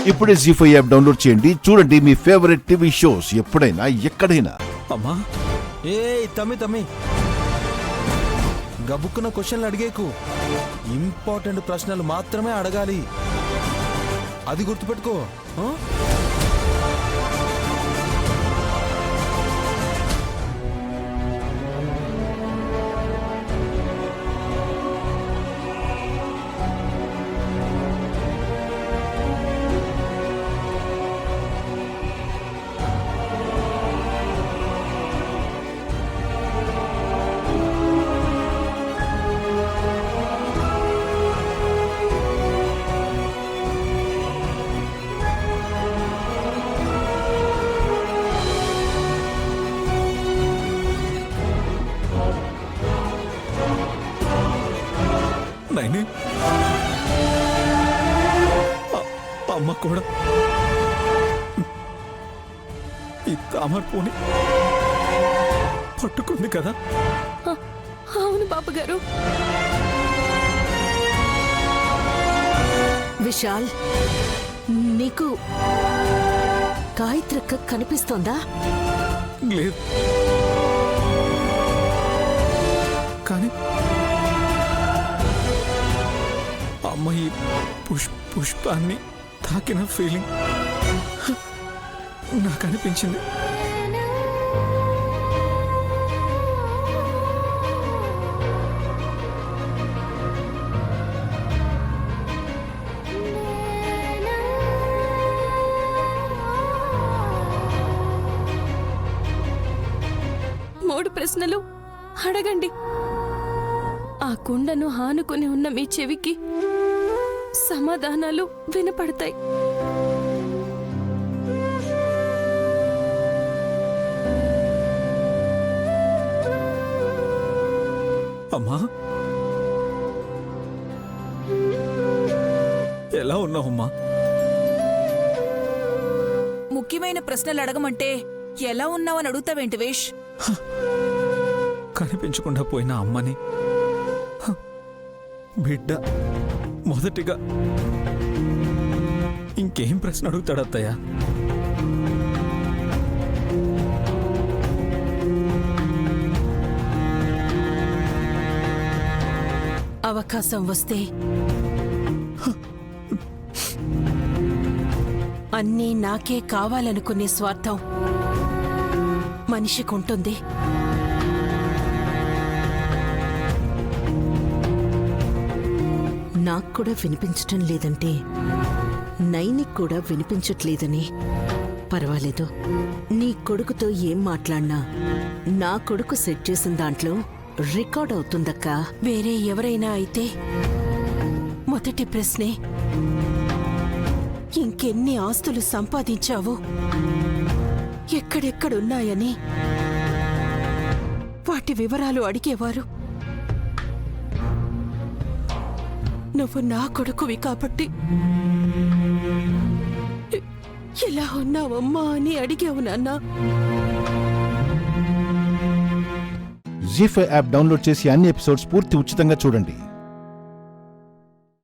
ఇప్పుడే జీ5 app download చేయండి. చూడండి మీ ఫేవరెట్ టీవీ షోస్ ఎప్పుడైనా ఎక్కడైనా. అమ్మా ఏ తమ్మి గబుక్కున క్వశ్చన్లు అడిగేకు. ఇంపార్టెంట్ ప్రశ్నలు మాత్రమే అడగాలి, అది గుర్తుపెట్టుకో. నైని అమ్మ కూడా ఈ తామర పూని పట్టుకుంది కదా? అవును బాబుగారు. విశాల్, నీకు గాయత్రక్క కనిపిస్తోందా? లేదు, కానీ అమ్మ ఈ పుష్పాన్ని తాకిన ఫీలింగ్ నాకు అనిపించింది. మూడు ప్రశ్నలు అడగండి. ఆ కుండను ఆనుకుని ఉన్న మీ చెవికి సమాధానాలు వినపడతాయి. అమ్మా ఎలా ఉన్నావమ్మా? ముఖ్యమైన ప్రశ్నలు అడగమంటే ఎలా ఉన్నావని అడుగుతావేంటి వేష్? కనిపించకుండా పోయిన అమ్మని బిడ్డ మొదటిగా ఇంకేం ప్రశ్న అడుగుతాడత్తయ్య? అవకాశం వస్తే అన్నీ నాకే కావాలనుకునే స్వార్థం మనిషికుంటుంది. నాకు కూడా వినిపించటం లేదంటే నైనికి కూడా వినిపించట్లేదని పర్వాలేదు. నీ కొడుకుతో ఏం మాట్లాడినా నా కొడుకు సెట్ చేసిన దాంట్లో రికార్డ్ అవుతుందక్కా. వేరే ఎవరైనా అయితే మొదటి ప్రశ్నే ఇంకెన్ని ఆస్తులు సంపాదించావో, ఎక్కడెక్కడున్నాయని వాటి వివరాలు అడిగేవారు. నువ్వు నా కొడుకువి కాబట్టి ఎలా ఉన్నావమ్మా అని అడిగావు నాన్న. జీ5 యాప్ డౌన్లోడ్ చేసి అన్ని ఎపిసోడ్స్ పూర్తి ఉచితంగా చూడండి.